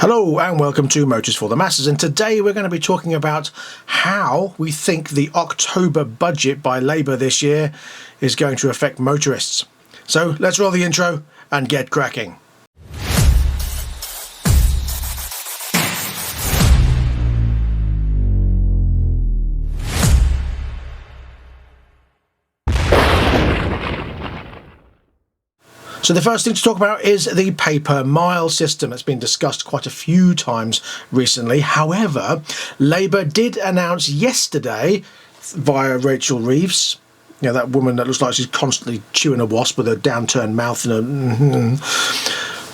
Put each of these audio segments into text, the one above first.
Hello and welcome to Motors for the Masses, and today we're going to be talking about how we think the October budget by Labour this year is going to affect motorists. So let's roll the intro and get cracking. So the first thing to talk about is the pay-per-mile system. It's been discussed quite a few times recently. However, Labour did announce yesterday via Rachel Reeves, you know, that woman that looks like she's constantly chewing a wasp with a downturned mouth and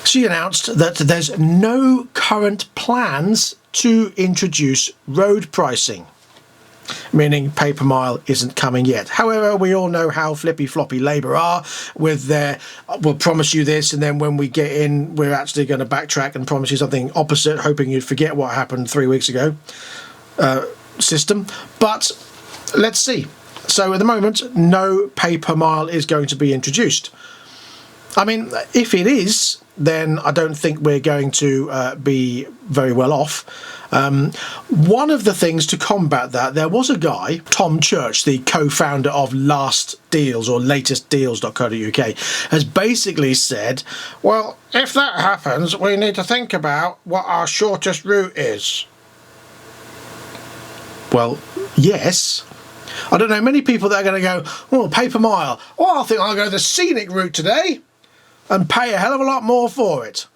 she announced that there's no current plans to introduce road pricing, meaning pay per mile isn't coming yet. However, we all know how flippy floppy Labour are with their we'll promise you this, and then when we get in we're actually going to backtrack and promise you something opposite, hoping you'd forget what happened 3 weeks ago system. But let's see. So at the moment, no pay per mile is going to be introduced. I mean, if it is, then I don't think we're going to be very well off. One of the things to combat that, there was a guy, Tom Church, the co-founder of Last Deals or latestdeals.co.uk, has basically said, well, if that happens, we need to think about what our shortest route is. Well, yes. I don't know many people that are going to go, oh, pay per mile. Well, I think I'll go the scenic route today and pay a hell of a lot more for it.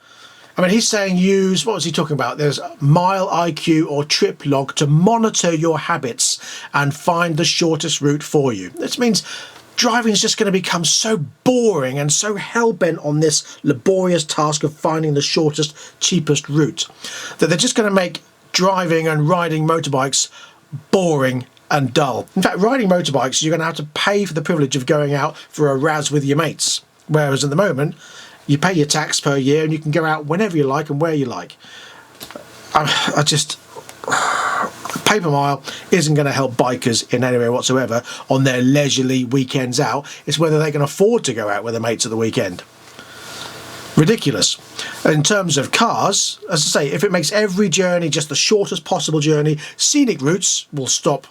I mean, he's saying use, what was he talking about? There's Mile IQ or Trip Log to monitor your habits and find the shortest route for you. This means driving is just going to become so boring and so hell-bent on this laborious task of finding the shortest, cheapest route that they're just going to make driving and riding motorbikes boring and dull. In fact, riding motorbikes, you're going to have to pay for the privilege of going out for a razz with your mates. Whereas at the moment, you pay your tax per year and you can go out whenever you like and where you like. I just... pay per mile isn't going to help bikers in any way whatsoever on their leisurely weekends out. It's whether they can afford to go out with their mates at the weekend. Ridiculous. In terms of cars, as I say, if it makes every journey just the shortest possible journey, scenic routes will stop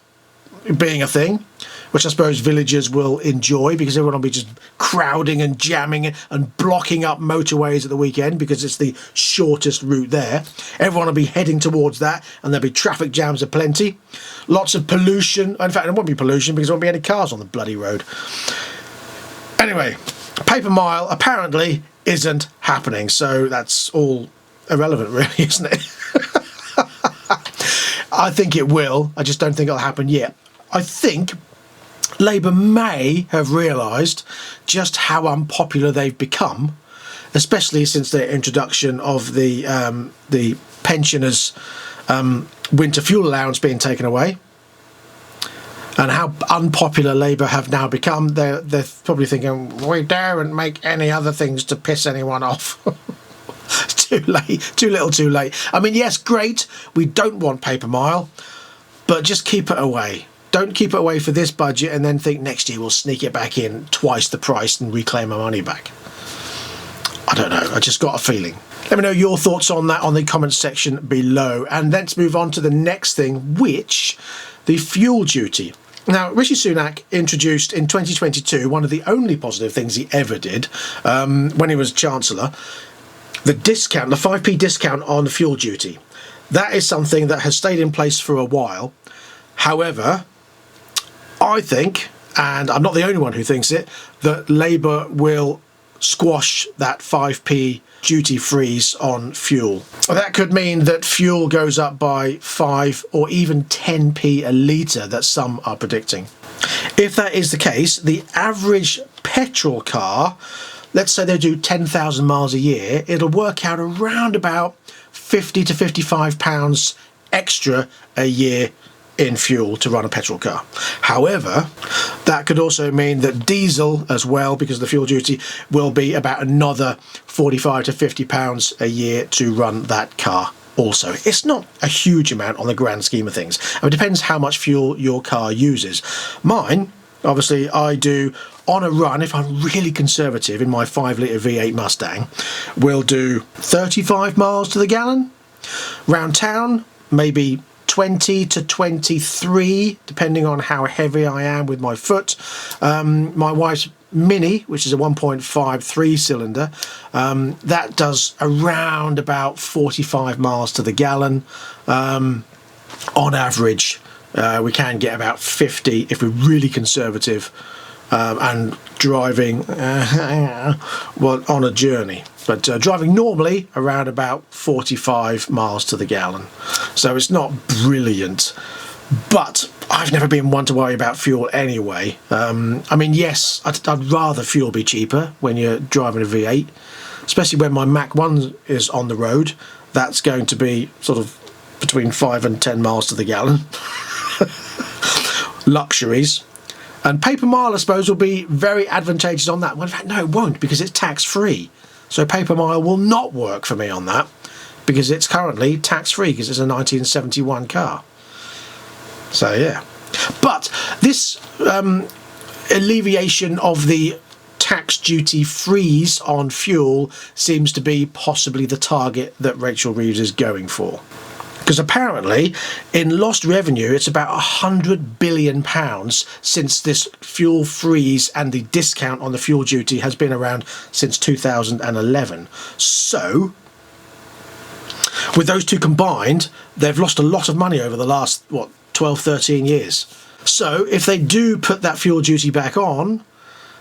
being a thing, which I suppose villagers will enjoy because everyone will be just crowding and jamming and blocking up motorways at the weekend because it's the shortest route there. Everyone will be heading towards that and there'll be traffic jams aplenty. Lots of pollution. In fact, there won't be pollution because there won't be any cars on the bloody road. Anyway, pay per mile apparently isn't happening, so that's all irrelevant really, isn't it? I think it will. I just don't think it'll happen yet. I think Labour may have realised just how unpopular they've become, especially since their introduction of the pensioners' winter fuel allowance being taken away, and how unpopular Labour have now become. They're probably thinking, we daren't make any other things to piss anyone off. Too late, too little too late. I mean, yes, great, we don't want pay per mile, but just keep it away. Don't keep it away for this budget and then think next year we'll sneak it back in twice the price and reclaim our money back. I don't know, I just got a feeling. Let me know your thoughts on that on the comments section below. And let's move on to the next thing, which the fuel duty. Now, Rishi Sunak introduced in 2022 one of the only positive things he ever did when he was Chancellor, the discount, the 5p discount on fuel duty. That is something that has stayed in place for a while. However, I think, and I'm not the only one who thinks it, that Labour will squash that 5p duty freeze on fuel. That could mean that fuel goes up by 5 or even 10p a litre that some are predicting. If that is the case, the average petrol car, let's say they do 10,000 miles a year, it'll work out around about £50 to £55 extra a year in fuel to run a petrol car. However, that could also mean that diesel as well, because of the fuel duty, will be about another £45 to £50 a year to run that car also. It's not a huge amount on the grand scheme of things. It depends how much fuel your car uses. Mine, obviously, I do on a run, if I'm really conservative in my 5 litre V8 Mustang, will do 35 miles to the gallon. Round town, maybe 20 to 23, depending on how heavy I am with my foot. My wife's Mini, which is a 1.5 cylinder, that does around about 45 miles to the gallon. On average, we can get about 50 if we're really conservative and driving well, on a journey. But driving normally around about 45 miles to the gallon. So it's not brilliant. But I've never been one to worry about fuel anyway. I mean, yes, I'd rather fuel be cheaper when you're driving a V8, especially when my Mach 1 is on the road. That's going to be sort of between 5 and 10 miles to the gallon. Luxuries. And paper mile, I suppose, will be very advantageous on that. Well, in fact, no, it won't, because it's tax-free. So paper mile will not work for me on that, because it's currently tax-free, because it's a 1971 car. So yeah, but this alleviation of the tax duty freeze on fuel seems to be possibly the target that Rachel Reeves is going for. Because apparently in lost revenue it's about £100 billion since this fuel freeze and the discount on the fuel duty has been around since 2011. So with those two combined, they've lost a lot of money over the last, 12, 13 years. So if they do put that fuel duty back on,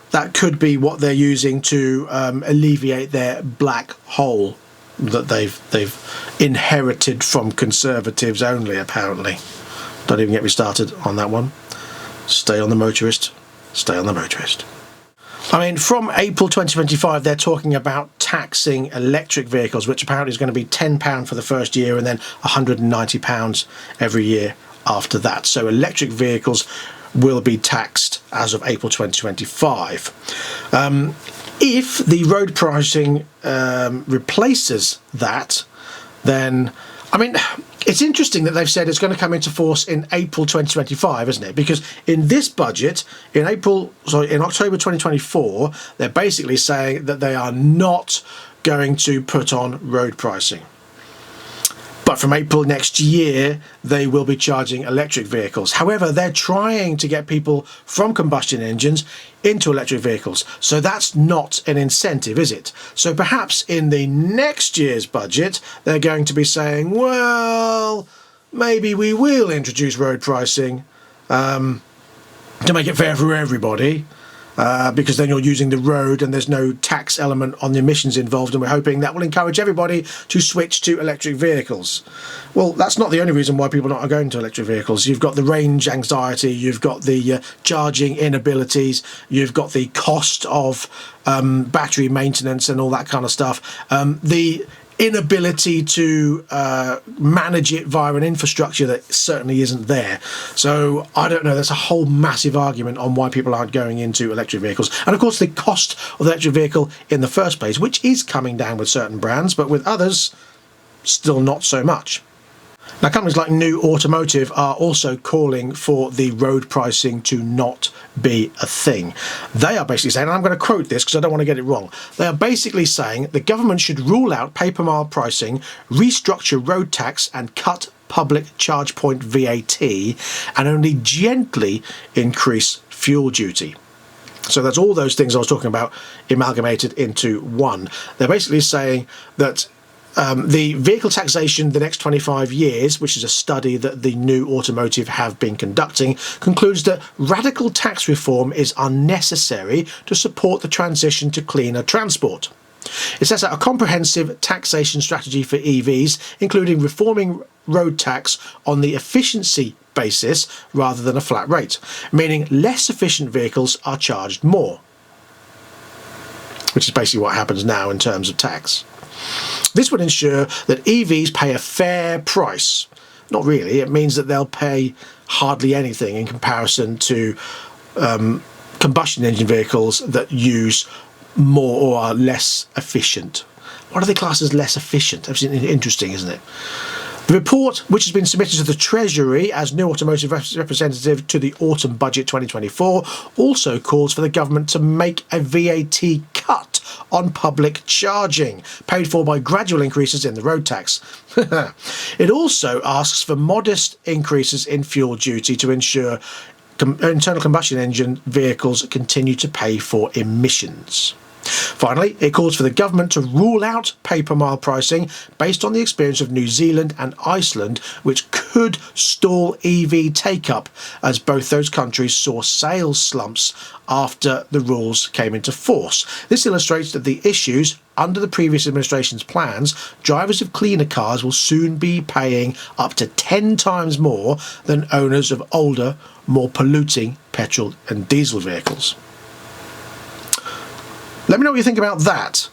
that could be what they're using to alleviate their black hole that they've inherited from Conservatives only, apparently. Don't even get me started on that one. Stay on the motorist. Stay on the motorist. I mean, from April 2025, they're talking about taxing electric vehicles, which apparently is going to be £10 for the first year and then £190 every year after that. So electric vehicles will be taxed as of April 2025. If the road pricing replaces that, then, I mean, it's interesting that they've said it's going to come into force in April 2025, isn't it? Because in this budget, in October 2024, they're basically saying that they are not going to put on road pricing. But from April next year, they will be charging electric vehicles. However, they're trying to get people from combustion engines into electric vehicles. So that's not an incentive, is it? So perhaps in the next year's budget, they're going to be saying, well, maybe we will introduce road pricing to make it fair for everybody. Because then you're using the road and there's no tax element on the emissions involved, and we're hoping that will encourage everybody to switch to electric vehicles. Well, that's not the only reason why people are going to electric vehicles. You've got the range anxiety, you've got the charging inabilities, you've got the cost of battery maintenance and all that kind of stuff. The inability to manage it via an infrastructure that certainly isn't there. So I don't know, there's a whole massive argument on why people aren't going into electric vehicles. And of course the cost of the electric vehicle in the first place, which is coming down with certain brands, but with others still not so much. Now, companies like New Automotive are also calling for the road pricing to not be a thing. They are basically saying, and I'm going to quote this because I don't want to get it wrong, they are basically saying the government should rule out paper mile pricing, restructure road tax and cut public charge point VAT, and only gently increase fuel duty. So that's all those things I was talking about amalgamated into one. They're basically saying that the vehicle taxation the next 25 years, which is a study that the New Automotive have been conducting, concludes that radical tax reform is unnecessary to support the transition to cleaner transport. It sets out a comprehensive taxation strategy for EVs, including reforming road tax on the efficiency basis rather than a flat rate, meaning less efficient vehicles are charged more, which is basically what happens now in terms of tax. This would ensure that EVs pay a fair price. Not really, it means that they'll pay hardly anything in comparison to combustion engine vehicles that use more or are less efficient. What are they classed as less efficient? That's interesting, isn't it? The report, which has been submitted to the Treasury as New Automotive representative to the Autumn Budget 2024, also calls for the government to make a VAT cut on public charging, paid for by gradual increases in the road tax. It also asks for modest increases in fuel duty to ensure internal combustion engine vehicles continue to pay for emissions. Finally, it calls for the government to rule out pay-per-mile pricing based on the experience of New Zealand and Iceland, which could stall EV take-up, as both those countries saw sales slumps after the rules came into force. This illustrates that the issues under the previous administration's plans, drivers of cleaner cars will soon be paying up to 10 times more than owners of older, more polluting petrol and diesel vehicles. Let me know what you think about that.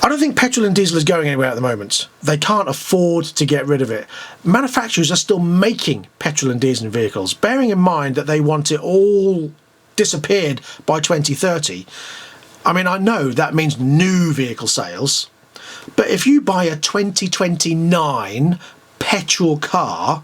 I don't think petrol and diesel is going anywhere at the moment. They can't afford to get rid of it. Manufacturers are still making petrol and diesel vehicles, bearing in mind that they want it all disappeared by 2030. I mean, I know that means new vehicle sales, but if you buy a 2029 petrol car,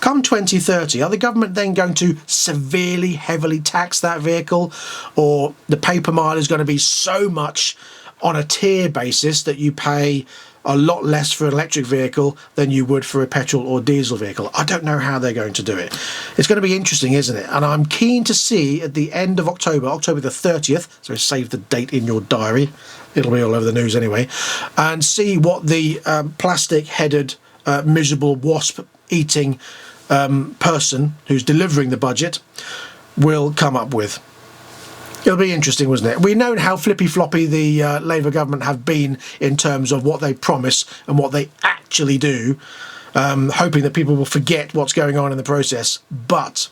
come 2030, are the government then going to severely, heavily tax that vehicle? Or the pay-per-mile is going to be so much on a tier basis that you pay a lot less for an electric vehicle than you would for a petrol or diesel vehicle? I don't know how they're going to do it. It's going to be interesting, isn't it? And I'm keen to see at the end of October the 30th, so save the date in your diary, it'll be all over the news anyway, and see what the plastic-headed, miserable wasp-eating person who's delivering the budget will come up with. It'll be interesting, wasn't it? We know how flippy-floppy the Labour government have been in terms of what they promise and what they actually do, hoping that people will forget what's going on in the process. But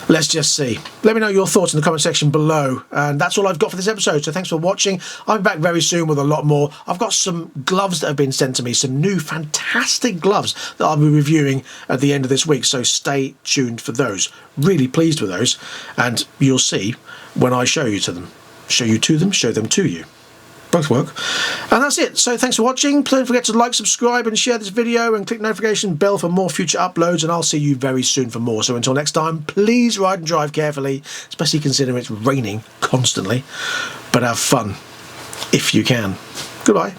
let's just see. Let me know your thoughts in the comment section below. And that's all I've got for this episode. So thanks for watching. I'll be back very soon with a lot more. I've got some gloves that have been sent to me, some new fantastic gloves that I'll be reviewing at the end of this week. So stay tuned for those. Really pleased with those. And you'll see when I show you to them. Show you to them, show them to you. Both work. And that's it. So thanks for watching. Please don't forget to like, subscribe and share this video and click the notification bell for more future uploads, and I'll see you very soon for more. So until next time, please ride and drive carefully, especially considering it's raining constantly, but have fun if you can. Goodbye.